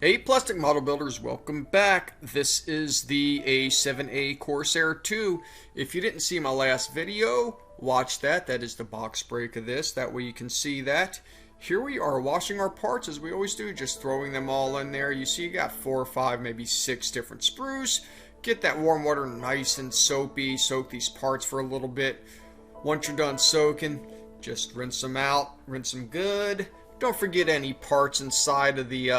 Hey plastic model builders, welcome back. This is the A-7A Corsair 2. If you didn't see my last video, watch that. That is the box break of this. That way you can see that. Here we are washing our parts as we always do, just throwing them all in there. You see you got 4 or 5, maybe 6 different sprues. Get that warm water nice and soapy. Soak these parts for a little bit. Once you're done soaking, just rinse them out. Rinse them good. Don't forget any parts inside of the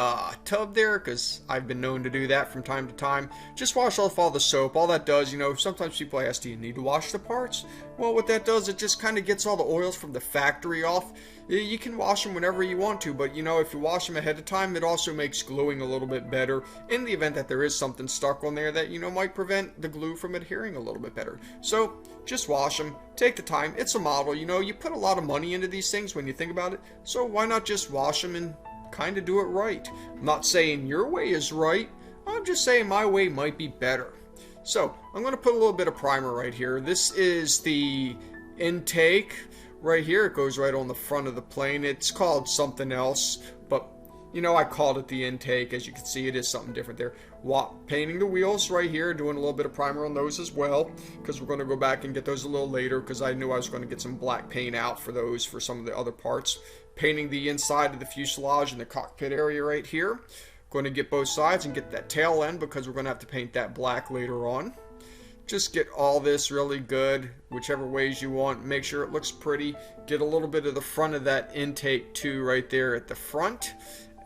tub there, because I've been known to do that from time to time. Just wash off all the soap. All that does, sometimes people ask, do you need to wash the parts? Well, what that does, it just kind of gets all the oils from the factory off. You can wash them whenever you want to, but if you wash them ahead of time, it also makes gluing a little bit better in the event that there is something stuck on there that, might prevent the glue from adhering a little bit better. So, just wash them. Take the time. It's a model. You put a lot of money into these things when you think about it, so why not just wash them and kind of do it right? I'm not saying your way is right. I'm just saying my way might be better. So, I'm going to put a little bit of primer right here. This is the intake. Right here, it goes right on the front of the plane. It's called something else, but I called it the intake. As you can see, it is something different there. Painting the wheels right here, doing a little bit of primer on those as well, because we're going to go back and get those a little later, because I knew I was going to get some black paint out for those for some of the other parts. Painting the inside of the fuselage and the cockpit area right here. Going to get both sides and get that tail end, because we're going to have to paint that black later on. Just get all this really good, whichever ways you want. Make sure it looks pretty. Get a little bit of the front of that intake too right there at the front.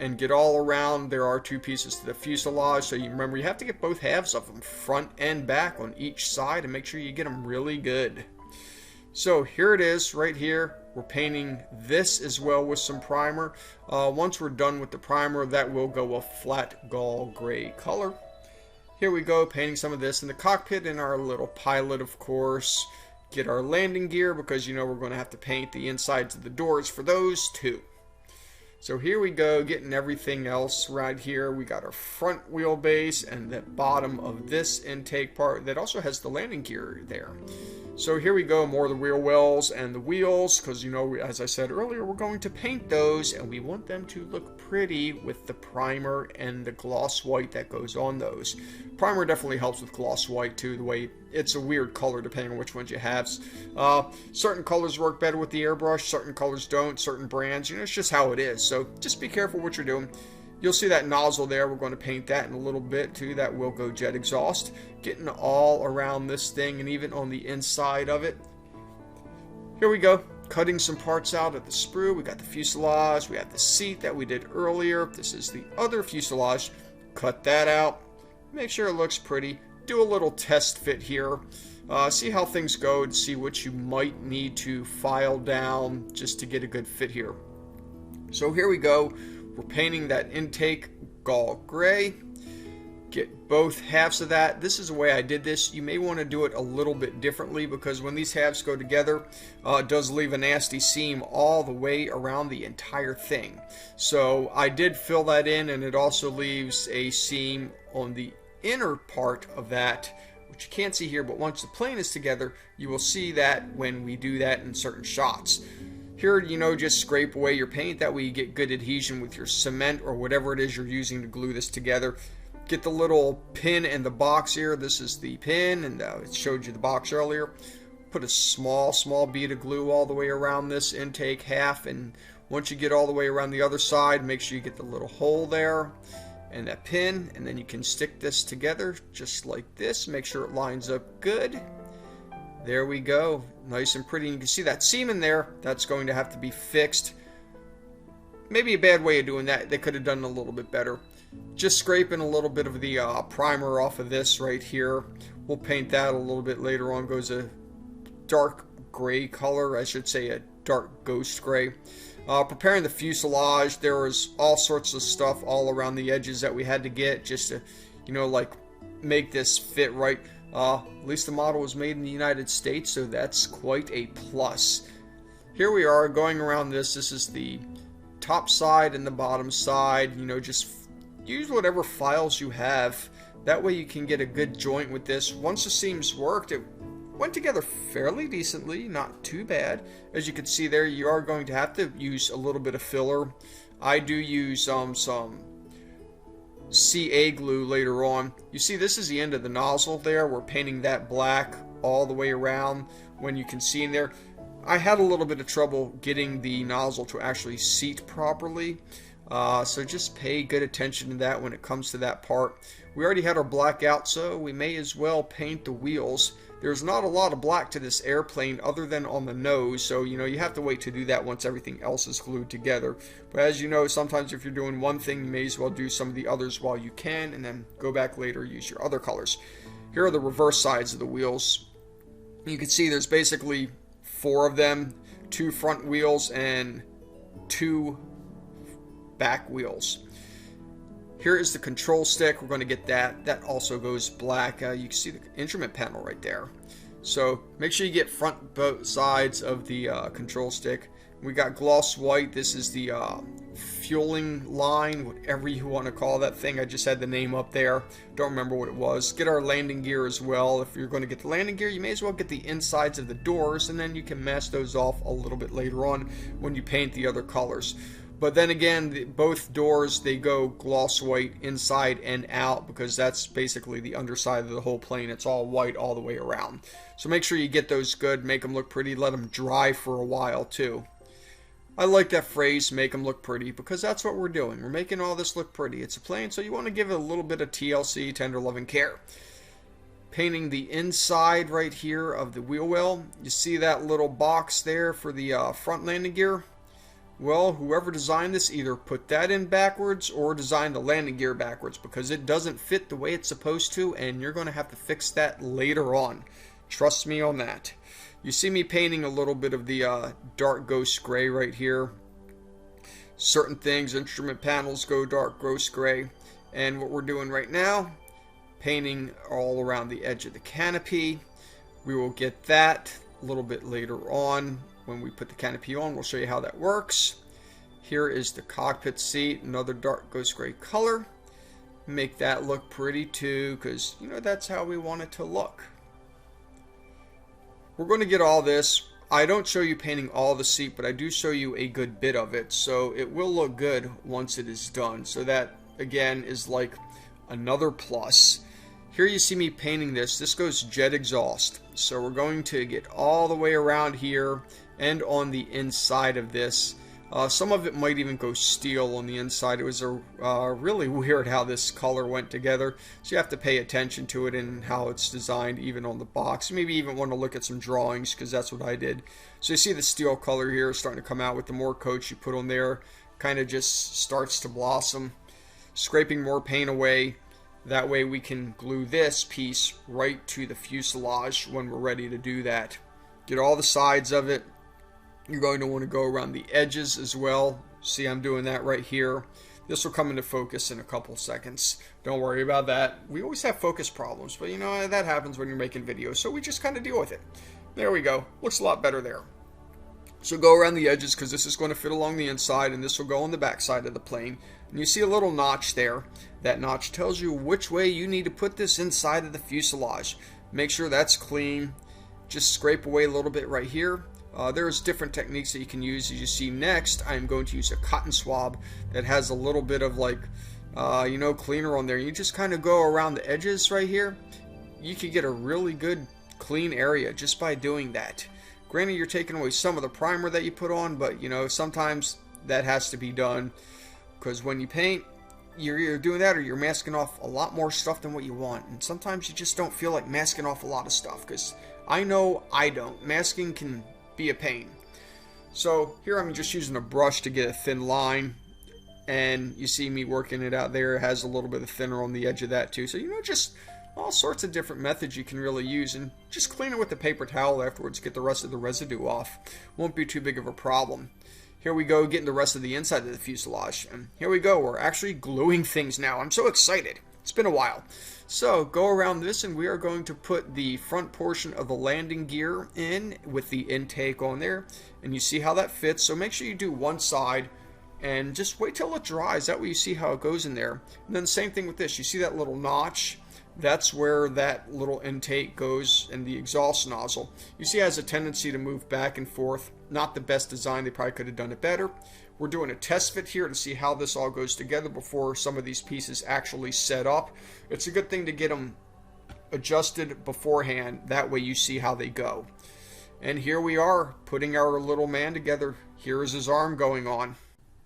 And get all around. There are 2 pieces to the fuselage, so you remember you have to get both halves of them, front and back on each side, and make sure you get them really good. So here it is right here. We're painting this as well with some primer. Once we're done with the primer, that will go a flat Gull gray color. Here we go, painting some of this in the cockpit and our little pilot, of course. Get our landing gear, because we're going to have to paint the insides of the doors for those too. So here we go, getting everything else right here. We got our front wheelbase and the bottom of this intake part that also has the landing gear there. So here we go, more of the rear wells and the wheels, because as I said earlier, we're going to paint those and we want them to look pretty with the primer and the gloss white that goes on those. Primer definitely helps with gloss white too, the way it's a weird color depending on which ones you have. Certain colors work better with the airbrush, certain colors don't, certain brands, it's just how it is. So just be careful what you're doing. You'll see that nozzle there. We're going to paint that in a little bit too. That will go jet exhaust. Getting all around this thing and even on the inside of it. Here we go. Cutting some parts out of the sprue. We got the fuselage. We got the seat that we did earlier. This is the other fuselage. Cut that out. Make sure it looks pretty. Do a little test fit here. See how things go and see what you might need to file down just to get a good fit here. So here we go. We're painting that intake Gull gray. Get both halves of that. This is the way I did this. You may want to do it a little bit differently, because when these halves go together, it does leave a nasty seam all the way around the entire thing. So I did fill that in, and it also leaves a seam on the inner part of that, which you can't see here, but once the plane is together, you will see that when we do that in certain shots. Here, just scrape away your paint. That way you get good adhesion with your cement or whatever it is you're using to glue this together. Get the little pin in the box here. This is the pin, and it showed you the box earlier. Put a small bead of glue all the way around this intake half, and once you get all the way around the other side, make sure you get the little hole there and that pin, and then you can stick this together just like this. Make sure it lines up good. There we go, nice and pretty. And you can see that seam in there. That's going to have to be fixed. Maybe a bad way of doing that. They could have done it a little bit better. Just scraping a little bit of the primer off of this right here. We'll paint that a little bit later on. Goes a dark gray color, I should say a dark ghost gray. Preparing the fuselage, there was all sorts of stuff all around the edges that we had to get just to, like make this fit right. At least the model was made in the United States, so that's quite a plus. Here we are going around this. This is the top side and the bottom side. Just use whatever files you have. That way you can get a good joint with this. Once the seams worked, it went together fairly decently, not too bad. As you can see there, you are going to have to use a little bit of filler. I do use some CA glue later on. You see, this is the end of the nozzle there. We're painting that black all the way around. When you can see in there, I had a little bit of trouble getting the nozzle to actually seat properly. So just pay good attention to that when it comes to that part. We already had our black out, so we may as well paint the wheels. There's not a lot of black to this airplane other than on the nose, so you have to wait to do that once everything else is glued together. But as you know, sometimes if you're doing one thing, you may as well do some of the others while you can, and then go back later, use your other colors. Here are the reverse sides of the wheels. You can see there's basically 4 of them, 2 front wheels and 2 back wheels. Here is the control stick. We're going to get that. That also goes black. You can see the instrument panel right there. So make sure you get front both sides of the control stick. We got gloss white. This is the fueling line, whatever you want to call that thing. I just had the name up there. Don't remember what it was. Get our landing gear as well. If you're going to get the landing gear, you may as well get the insides of the doors, and then you can mask those off a little bit later on when you paint the other colors. But then again, both doors, they go gloss white inside and out because that's basically the underside of the whole plane. It's all white all the way around. So make sure you get those good, make them look pretty, let them dry for a while too. I like that phrase, make them look pretty, because that's what we're doing. We're making all this look pretty. It's a plane, so you want to give it a little bit of TLC, tender loving care. Painting the inside right here of the wheel well. You see that little box there for the front landing gear? Well, whoever designed this either put that in backwards or designed the landing gear backwards, because it doesn't fit the way it's supposed to, and you're going to have to fix that later on. Trust me on that. You see me painting a little bit of the dark ghost gray right here. Certain things, instrument panels go dark ghost gray. And what we're doing right now, painting all around the edge of the canopy. We will get that a little bit later on. When we put the canopy on, we'll show you how that works. Here is the cockpit seat, another dark ghost gray color. Make that look pretty too, because that's how we want it to look. We're going to get all this. I don't show you painting all the seat, but I do show you a good bit of it, so it will look good once it is done. So that again is like another plus. Here you see me painting this. This goes jet exhaust. So we're going to get all the way around here and on the inside of this. Some of it might even go steel on the inside. It was really weird how this color went together. So you have to pay attention to it and how it's designed even on the box. Maybe even want to look at some drawings, because that's what I did. So you see the steel color here starting to come out with the more coats you put on there. Kind of just starts to blossom. Scraping more paint away. That way we can glue this piece right to the fuselage when we're ready to do that. Get all the sides of it. You're going to want to go around the edges as well. See, I'm doing that right here. This will come into focus in a couple seconds. Don't worry about that. We always have focus problems, but that happens when you're making videos, so we just kind of deal with it. There we go. Looks a lot better there. So go around the edges, because this is going to fit along the inside, and this will go on the back side of the plane. And you see a little notch there. That notch tells you which way you need to put this inside of the fuselage. Make sure that's clean. Just scrape away a little bit right here. There's different techniques that you can use. As you see next, I'm going to use a cotton swab that has a little bit of cleaner on there. You just kind of go around the edges right here. You can get a really good clean area just by doing that. Granted, you're taking away some of the primer that you put on, but sometimes that has to be done, because when you paint, you're doing that, or you're masking off a lot more stuff than what you want. And sometimes you just don't feel like masking off a lot of stuff, because I know I don't. Masking can be a pain. So here I'm just using a brush to get a thin line, and you see me working it out there. It has a little bit of thinner on the edge of that too. So just all sorts of different methods you can really use, and just clean it with a paper towel afterwards. Get the rest of the residue off. Won't be too big of a problem. Here we go, getting the rest of the inside of the fuselage. And here we go, we're actually gluing things now. I'm so excited. It's been a while. So go around this, and we are going to put the front portion of the landing gear in with the intake on there. And you see how that fits. So make sure you do one side and just wait till it dries. That way you see how it goes in there. And then the same thing with this. You see that little notch? That's where that little intake goes in the exhaust nozzle. You see it has a tendency to move back and forth. Not the best design. They probably could have done it better. We're doing a test fit here to see how this all goes together before some of these pieces actually set up. It's a good thing to get them adjusted beforehand. That way you see how they go. And here we are putting our little man together. Here is his arm going on.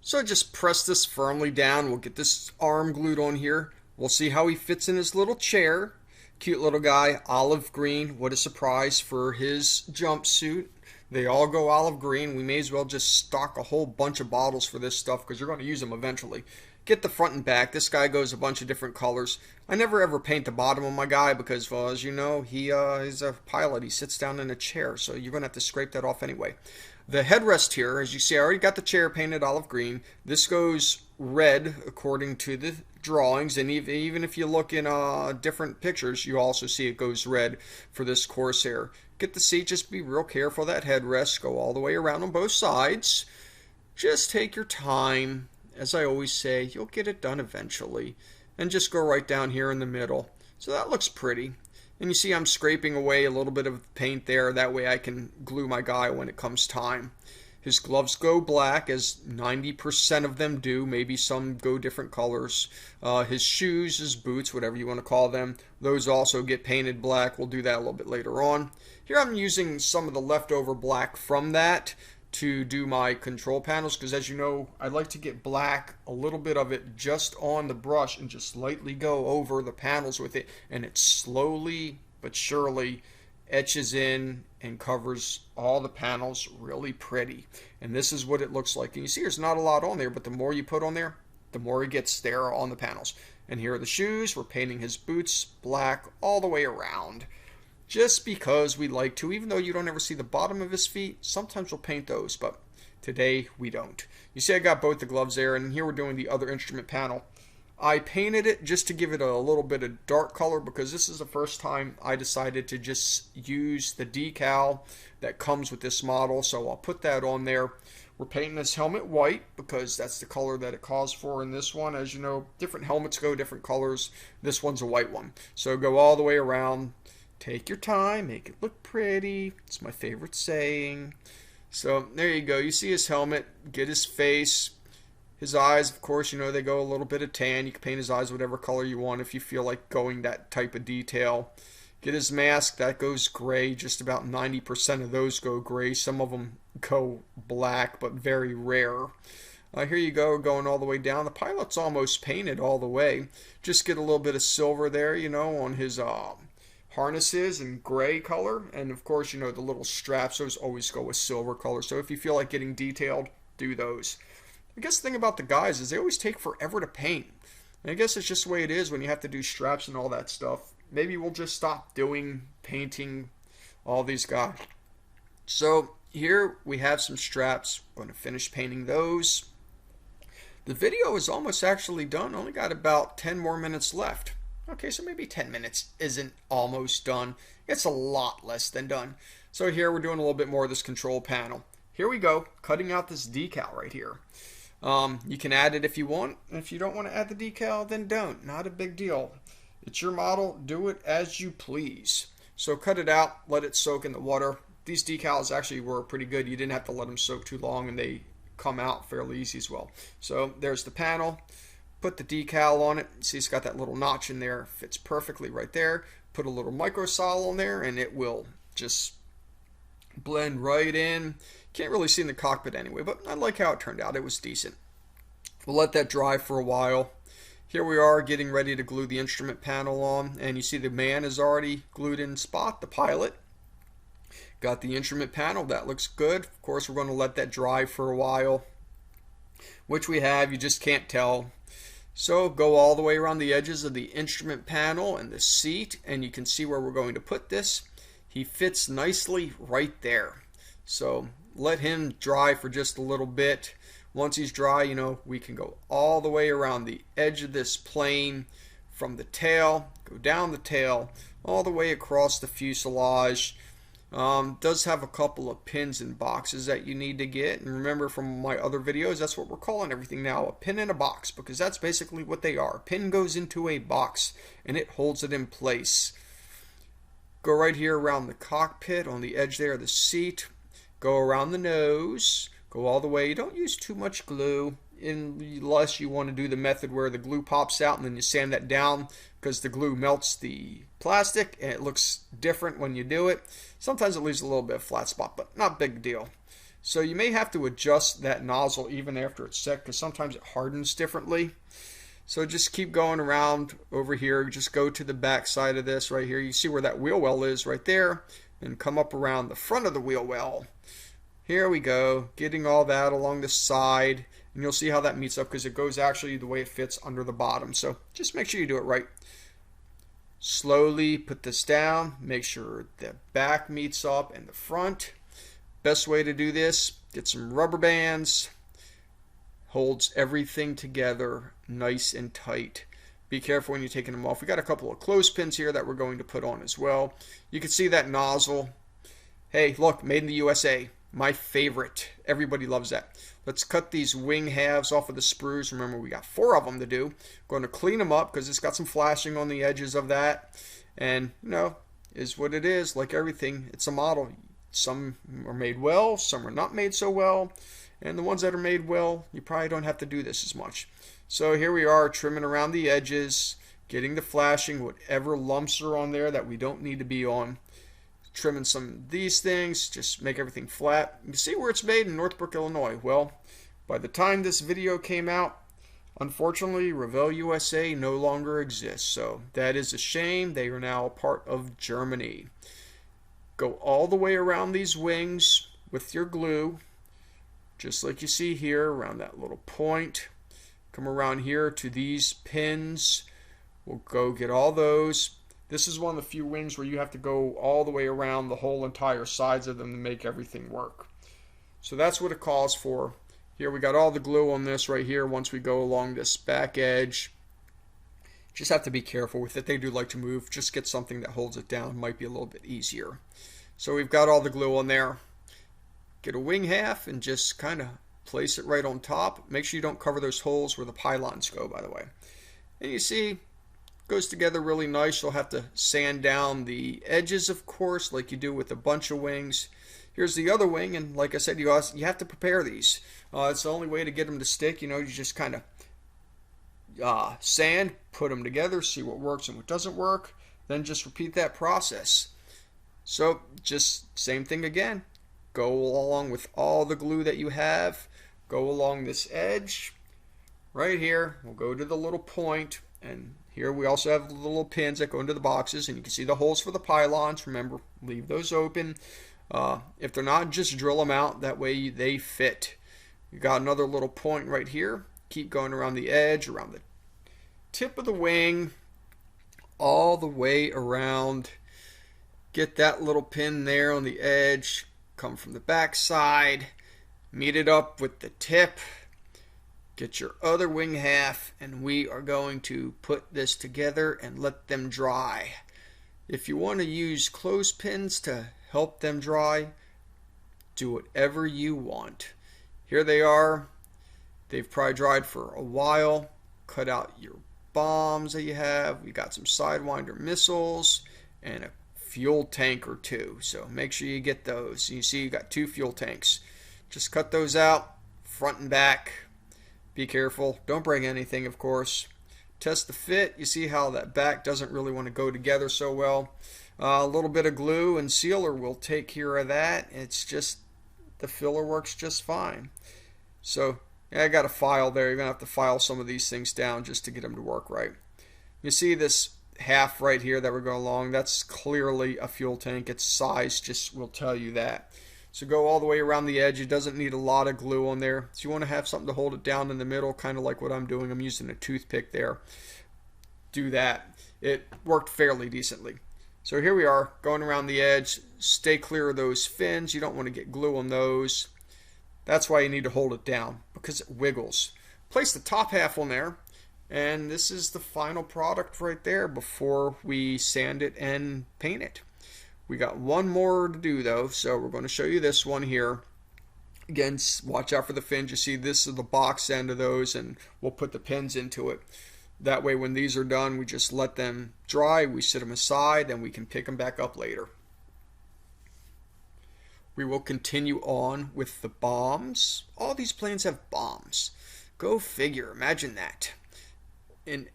So just press this firmly down. We'll get this arm glued on here. We'll see how he fits in his little chair. Cute little guy, olive green. What a surprise for his jumpsuit. They all go olive green. We may as well just stock a whole bunch of bottles for this stuff because you're going to use them eventually. Get the front and back. This guy goes a bunch of different colors. I never ever paint the bottom of my guy because, well, as you know, he's a pilot. He sits down in a chair, so you're going to have to scrape that off anyway. The headrest here, as you see, I already got the chair painted olive green. This goes red according to the drawings, and even if you look in different pictures, you also see it goes red for this Corsair. Get the seat, just be real careful of that headrest. Go all the way around on both sides. Just take your time. As I always say, you'll get it done eventually. And just go right down here in the middle. So that looks pretty. And you see I'm scraping away a little bit of paint there. That way I can glue my guy when it comes time. His gloves go black, as 90% of them do. Maybe some go different colors. His shoes, his boots, whatever you want to call them, those also get painted black. We'll do that a little bit later on. Here I'm using some of the leftover black from that to do my control panels, because as you know, I like to get black, a little bit of it just on the brush and just lightly go over the panels with it, and it slowly but surely etches in and covers all the panels really pretty. And this is what it looks like. And you see there's not a lot on there, but the more you put on there, the more it gets there on the panels. And here are the shoes. We're painting his boots black all the way around. Just because we like to, even though you don't ever see the bottom of his feet, sometimes we'll paint those, but today we don't. You see I got both the gloves there, and here we're doing the other instrument panel. I painted it just to give it a little bit of dark color because this is the first time I decided to just use the decal that comes with this model, so I'll put that on there. We're painting this helmet white because that's the color that it calls for in this one. As you know, different helmets go different colors. This one's a white one. So go all the way around. Take your time, make it look pretty. It's my favorite saying. So there you go. You see his helmet, get his face. His eyes, of course, you know, they go a little bit of tan. You can paint his eyes whatever color you want if you feel like going that type of detail. Get his mask, that goes gray. Just about 90% of those go gray. Some of them go black, but very rare. Here you go, going all the way down. The pilot's almost painted all the way. Just get a little bit of silver there, you know, on his harnesses in gray color. And of course, you know, the little straps, those always go with silver color. So if you feel like getting detailed, do those. I guess the thing about the guys is they always take forever to paint. And I guess it's just the way it is when you have to do straps and all that stuff. Maybe we'll just stop doing painting all these guys. So here we have some straps. I'm going to finish painting those. The video is almost actually done. Only got about 10 more minutes left. Okay, so maybe 10 minutes isn't almost done. It's a lot less than done. So here we're doing a little bit more of this control panel. Here we go, cutting out this decal right here. You can add it if you want. If you don't want to add the decal, then don't. Not a big deal. It's your model. Do it as you please. So cut it out. Let it soak in the water. These decals actually were pretty good. You didn't have to let them soak too long, and they come out fairly easy as well. So there's the panel. Put the decal on it. See, it's got that little notch in there. Fits perfectly right there. Put a little microsol on there, and it will just blend right in. Can't really see in the cockpit anyway, but I like how it turned out. It was decent. We'll let that dry for a while. Here we are getting ready to glue the instrument panel on, and you see the man is already glued in spot, the pilot. Got the instrument panel. That looks good. Of course, we're going to let that dry for a while, which we have. You just can't tell. So go all the way around the edges of the instrument panel and the seat, and you can see where we're going to put this. He fits nicely right there. So let him dry for just a little bit. Once he's dry, you know, we can go all the way around the edge of this plane from the tail, go down the tail, all the way across the fuselage. Does have a couple of pins and boxes that you need to get. And remember from my other videos, that's what we're calling everything now, a pin in a box, because that's basically what they are. A pin goes into a box and it holds it in place. Go right here around the cockpit on the edge there of the seat. Go around the nose. Go all the way. You don't use too much glue unless you want to do the method where the glue pops out and then you sand that down, because the glue melts the plastic and it looks different when you do it. Sometimes it leaves a little bit of flat spot, but not big deal. So you may have to adjust that nozzle even after it's set, because sometimes it hardens differently. So just keep going around over here. Just go to the back side of this right here. You see where that wheel well is right there, and come up around the front of the wheel well. Here we go, getting all that along the side, and you'll see how that meets up, because it goes actually the way it fits under the bottom. So just make sure you do it right. Slowly put this down, make sure the back meets up and the front. Best way to do this, get some rubber bands, holds everything together nice and tight. Be careful when you're taking them off. We got a couple of clothespins here that we're going to put on as well. You can see that nozzle. Hey, look, made in the USA. My favorite. Everybody loves that. Let's cut these wing halves off of the sprues. Remember, we got 4 of them to do. Going to clean them up because it's got some flashing on the edges of that. And, you know, is what it is. Like everything, it's a model. Some are made well, some are not made so well. And the ones that are made well, you probably don't have to do this as much. So here we are, trimming around the edges, getting the flashing, whatever lumps are on there that we don't need to be on. Trimming some of these things, just make everything flat. You can see where it's made in Northbrook, Illinois. Well, by the time this video came out, unfortunately, Revell USA no longer exists. So that is a shame. They are now a part of Germany. Go all the way around these wings with your glue, just like you see here, around that little point. Come around here to these pins. We'll go get all those. This is one of the few wings where you have to go all the way around the whole entire sides of them to make everything work. So that's what it calls for. Here we got all the glue on this right here. Once we go along this back edge, just have to be careful with it. They do like to move. Just get something that holds it down. Might be a little bit easier. So we've got all the glue on there. Get a wing half and just kind of place it right on top. Make sure you don't cover those holes where the pylons go, by the way. And you see, goes together really nice. You'll have to sand down the edges, of course, like you do with a bunch of wings. Here's the other wing, and like I said, you have to prepare these. It's the only way to get them to stick. You know, you just kind of sand, put them together, see what works and what doesn't work, then just repeat that process. So just same thing again. Go along with all the glue that you have. Go along this edge right here. We'll go to the little point, and here we also have the little pins that go into the boxes, and you can see the holes for the pylons. Remember, leave those open. If they're not, just drill them out. That way they fit. You got another little point right here. Keep going around the edge, around the tip of the wing, all the way around. Get that little pin there on the edge. Come from the back side. Meet it up with the tip. Get your other wing half, and we are going to put this together and let them dry. If you want to use clothespins to help them dry, do whatever you want. Here they are. They've probably dried for a while. Cut out your bombs that you have. We got some Sidewinder missiles and a fuel tank or 2. So make sure you get those. You see you got 2 fuel tanks. Just cut those out, front and back. Be careful. Don't break anything, of course. Test the fit. You see how that back doesn't really want to go together so well. A little bit of glue and sealer will take care of that. It's just the filler works just fine. So yeah, I got a file there. You're going to have to file some of these things down just to get them to work right. You see this half right here that we're going along? That's clearly a fuel tank. Its size just will tell you that. So go all the way around the edge. It doesn't need a lot of glue on there. So you want to have something to hold it down in the middle, kind of like what I'm doing. I'm using a toothpick there. Do that. It worked fairly decently. So here we are, going around the edge. Stay clear of those fins. You don't want to get glue on those. That's why you need to hold it down, because it wiggles. Place the top half on there, and this is the final product right there before we sand it and paint it. We got one more to do though, so we're going to show you this one here. Again, watch out for the fins. You see this is the box end of those, and we'll put the pins into it. That way when these are done, we just let them dry, we set them aside, and we can pick them back up later. We will continue on with the bombs. All these planes have bombs. Go figure, imagine that. An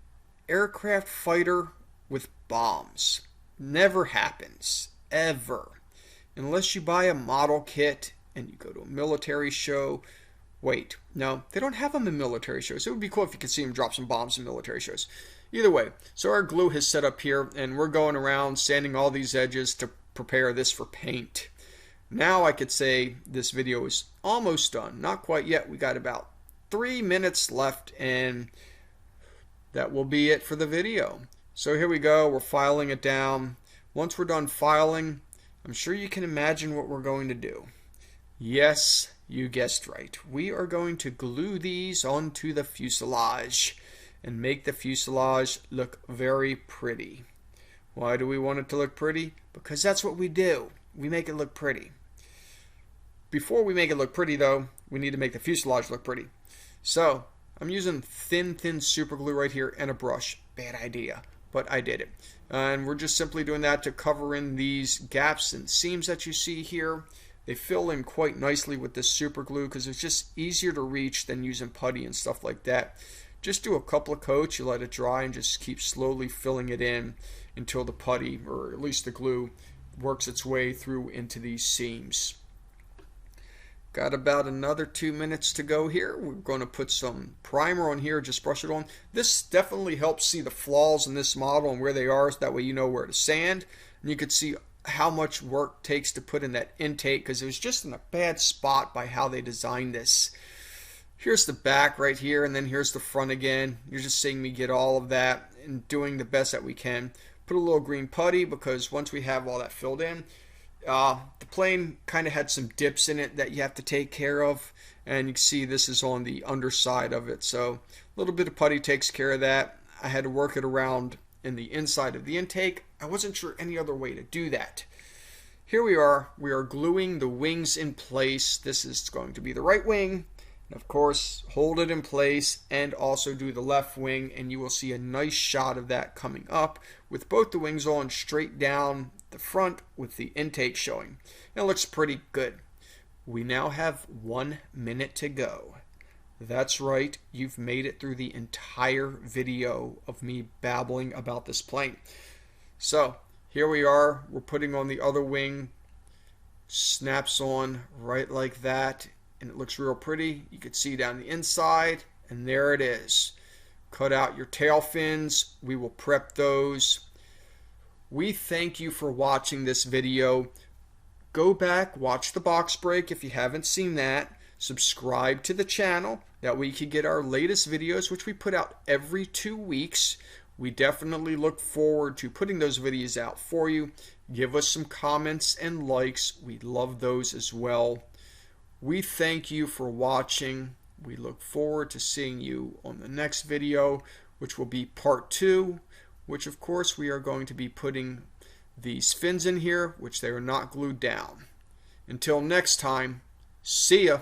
aircraft fighter with bombs. Never happens, ever. Unless you buy a model kit and you go to a military show. Wait, no, they don't have them in military shows. It would be cool if you could see them drop some bombs in military shows. Either way, so our glue has set up here, and we're going around sanding all these edges to prepare this for paint. Now I could say this video is almost done. Not quite yet. We got about 3 minutes left, and that will be it for the video. So here we go. We're filing it down. Once we're done filing, I'm sure you can imagine what we're going to do. Yes, you guessed right. We are going to glue these onto the fuselage and make the fuselage look very pretty. Why do we want it to look pretty? Because that's what we do. We make it look pretty. Before we make it look pretty, though, we need to make the fuselage look pretty. So I'm using thin super glue right here and a brush. Bad idea, but I did it. And we're just simply doing that to cover in these gaps and seams that you see here. They fill in quite nicely with this super glue because it's just easier to reach than using putty and stuff like that. Just do a couple of coats, you let it dry, and just keep slowly filling it in until the putty, or at least the glue, works its way through into these seams. Got about another 2 minutes to go here. We're going to put some primer on here, just brush it on. This definitely helps see the flaws in this model and where they are, so that way you know where to sand. And you can see how much work it takes to put in that intake, because it was just in a bad spot by how they designed this. Here's the back right here, and then here's the front again. You're just seeing me get all of that and doing the best that we can. Put a little green putty, because once we have all that filled in, the plane kind of had some dips in it that you have to take care of, and you can see this is on the underside of it, so a little bit of putty takes care of that. I had to work it around in the inside of the intake. I wasn't sure any other way to do that. Here we are gluing the wings in place. This is going to be the right wing, and of course hold it in place and also do the left wing, and you will see a nice shot of that coming up with both the wings on straight down the front with the intake showing. It looks pretty good. We now have 1 minute to go. That's right, you've made it through the entire video of me babbling about this plane. So here we are, we're putting on the other wing, snaps on right like that, and it looks real pretty. You can see down the inside, and there it is. Cut out your tail fins, we will prep those. We thank you for watching this video. Go back, watch the box break if you haven't seen that. Subscribe to the channel. That way you can get our latest videos, which we put out every 2 weeks. We definitely look forward to putting those videos out for you. Give us some comments and likes. We love those as well. We thank you for watching. We look forward to seeing you on the next video, which will be part 2. Which of course we are going to be putting these fins in here, which they are not glued down. Until next time, see ya.